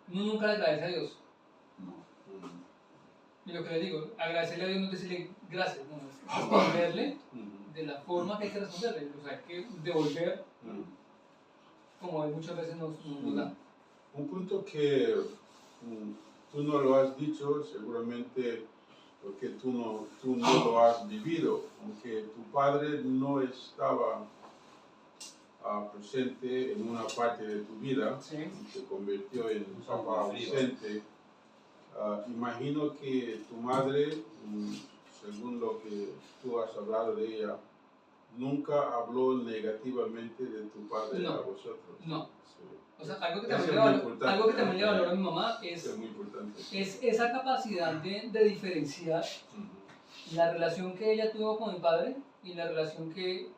nunca le agradece a Dios. Y lo que le digo, agradecerle a Dios no es decirle gracias, no, es responderle de la forma que hay que responderle. O sea, hay que devolver como él muchas veces nos da. Un punto que tú no lo has dicho, seguramente porque tú no lo has vivido, aunque tu padre no estaba presente en una parte de tu vida, Sí. se convirtió en un papá ausente. Imagino que tu madre, según lo que tú has hablado de ella, nunca habló negativamente de tu padre a vosotros. No. Sí. O sea, algo que también le valoro a mi mamá es esa capacidad de diferenciar la relación que ella tuvo con mi padre y la relación que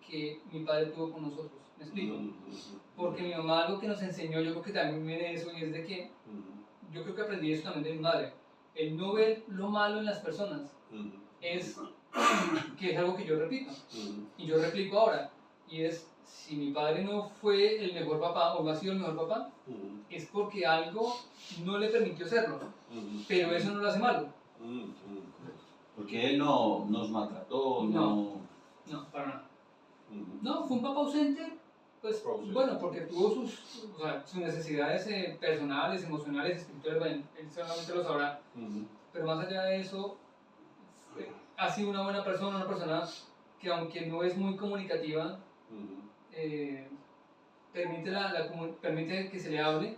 mi padre tuvo con nosotros. ¿Me explico? Porque mi mamá algo que nos enseñó, yo creo que también viene de eso, y es de que yo creo que aprendí eso también de mi madre. El no ver lo malo en las personas es algo que yo repito. Y yo replico ahora. Y es, si mi padre no fue el mejor papá o no ha sido el mejor papá, es porque algo no le permitió serlo. Pero eso no lo hace malo. Porque él no nos maltrató, no, para nada. No, fue un papá ausente. Pues bueno, porque tuvo sus necesidades personales, emocionales, espirituales, él solamente lo sabrá. Pero más allá de eso, ha sido una buena persona, una persona que aunque no es muy comunicativa, permite que se le hable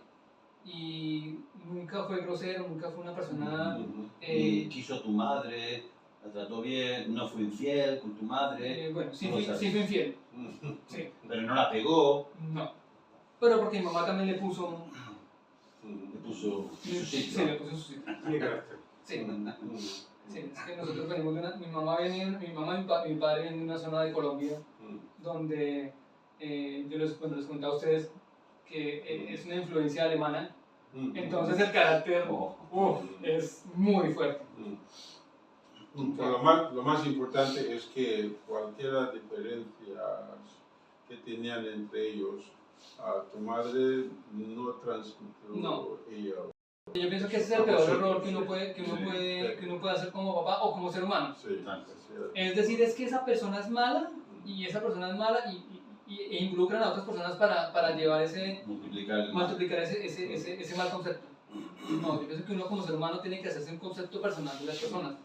y nunca fue grosero, nunca fue una persona... quiso a tu madre, la trató bien, no fue infiel con tu madre. Bueno, sí fue infiel. Sí. Pero no la pegó. No. Pero porque mi mamá también le puso... Le puso su sitio. Sí, le puso su sitio. Tiene carácter. Sí. Sí, es que nosotros venimos de mi mamá y mi padre vienen de una zona de Colombia donde yo les contaba a ustedes que es una influencia alemana. Entonces el carácter es muy fuerte. Lo más importante es que cualquier diferencia que tenían entre ellos, a tu madre no transmitió ella. Yo pienso que ese es el peor error que uno puede hacer como papá o como ser humano. Sí. Es decir, es que esa persona es mala y esa persona es mala e involucran a otras personas para llevar multiplicar ese mal concepto. No, yo pienso que uno como ser humano tiene que hacerse un concepto personal de las personas.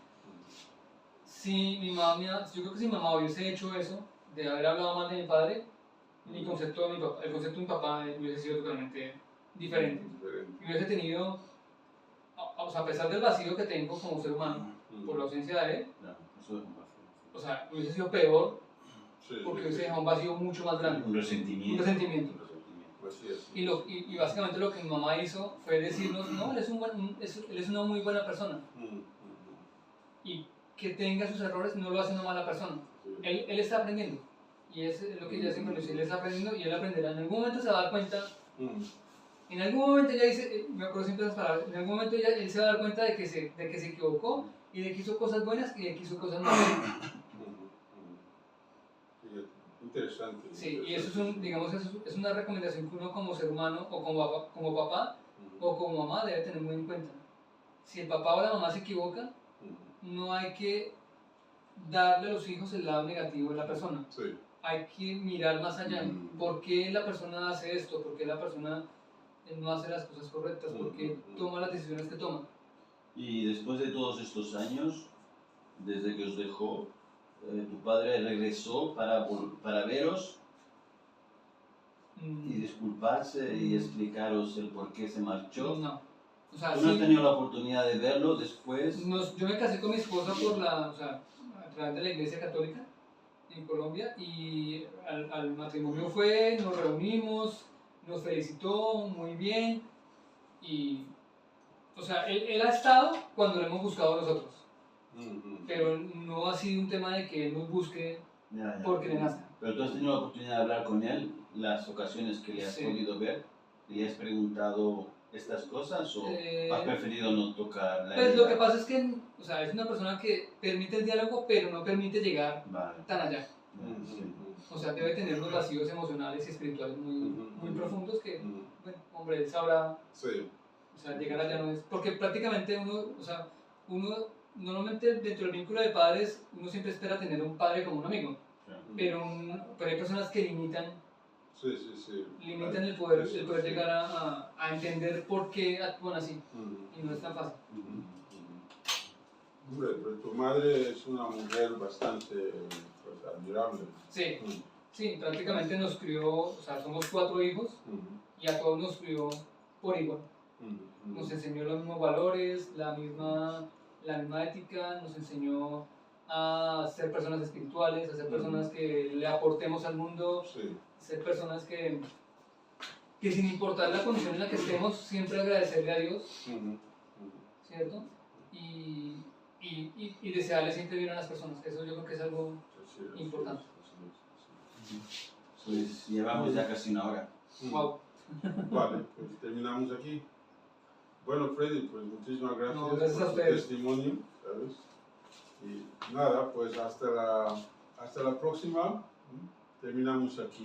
Yo creo que si mi mamá hubiese hecho eso, de haber hablado mal de mi padre, el concepto de mi papá hubiese sido totalmente diferente. Y hubiese tenido, a pesar del vacío que tengo como ser humano, por la ausencia de él, hubiese sido peor, porque hubiese dejado un vacío mucho más grande. Un resentimiento. Y básicamente lo que mi mamá hizo fue decirnos, no, él es una muy buena persona. Y que tenga sus errores no lo hace una mala persona. Él está aprendiendo. Y es lo que ella siempre dice, él está aprendiendo y él aprenderá. En algún momento se va a dar cuenta, en algún momento ella dice, me acuerdo siempre las palabras, en algún momento él se va a dar cuenta de que se equivocó y de que hizo cosas buenas y de que hizo cosas malas. Interesante. Sí, y eso es una recomendación que uno como ser humano o como papá o como mamá debe tener muy en cuenta. Si el papá o la mamá se equivoca, no hay que darle a los hijos el lado negativo de la persona. Sí. Hay que mirar más allá. ¿Por qué la persona hace esto? ¿Por qué la persona no hace las cosas correctas? ¿Por qué toma las decisiones que toma? Y después de todos estos años, desde que os dejó, tu padre regresó para veros y disculparse y explicaros el por qué se marchó. No. O sea, ¿Tú no has tenido la oportunidad de verlo después? Yo me casé con mi esposa a través de la Iglesia Católica en Colombia, y al matrimonio fue, nos reunimos, nos felicitó muy bien, y o sea, él ha estado cuando lo hemos buscado nosotros, pero no ha sido un tema de que él nos busque porque le nazca. Pero tú has tenido la oportunidad de hablar con él las ocasiones que le has podido ver, y le has preguntado estas cosas, o has preferido no tocar la Pues herida? lo que pasa es que, o sea, es una persona que permite el diálogo, pero no permite llegar tan allá. Sí. O sea, debe tener unos vacíos emocionales y espirituales muy profundos que, bueno, hombre, él sabrá. Sí. O sea, llegar allá no es... Porque prácticamente uno normalmente dentro del vínculo de padres, uno siempre espera tener un padre como un amigo. Pero hay personas que limitan el poder llegar a entender por qué actúan así. Y no es tan fácil. Hombre, pero tu madre es una mujer bastante admirable. Sí, sí, prácticamente nos crió, o sea, somos 4 hijos, y a todos nos crió por igual. Nos enseñó los mismos valores, la misma ética, nos enseñó a ser personas espirituales, a ser personas que le aportemos al mundo, ser personas que sin importar la condición en la que estemos, siempre agradecerle a Dios, ¿cierto? Y desearle siempre bien a las personas, que eso yo creo que es algo importante. Pues llevamos ya casi una hora. Wow. Vale, pues terminamos aquí. Bueno, Freddy, pues muchísimas gracias, gracias a por tu ustedes. testimonio, ¿sabes? Y nada, pues hasta la próxima. Terminamos aquí.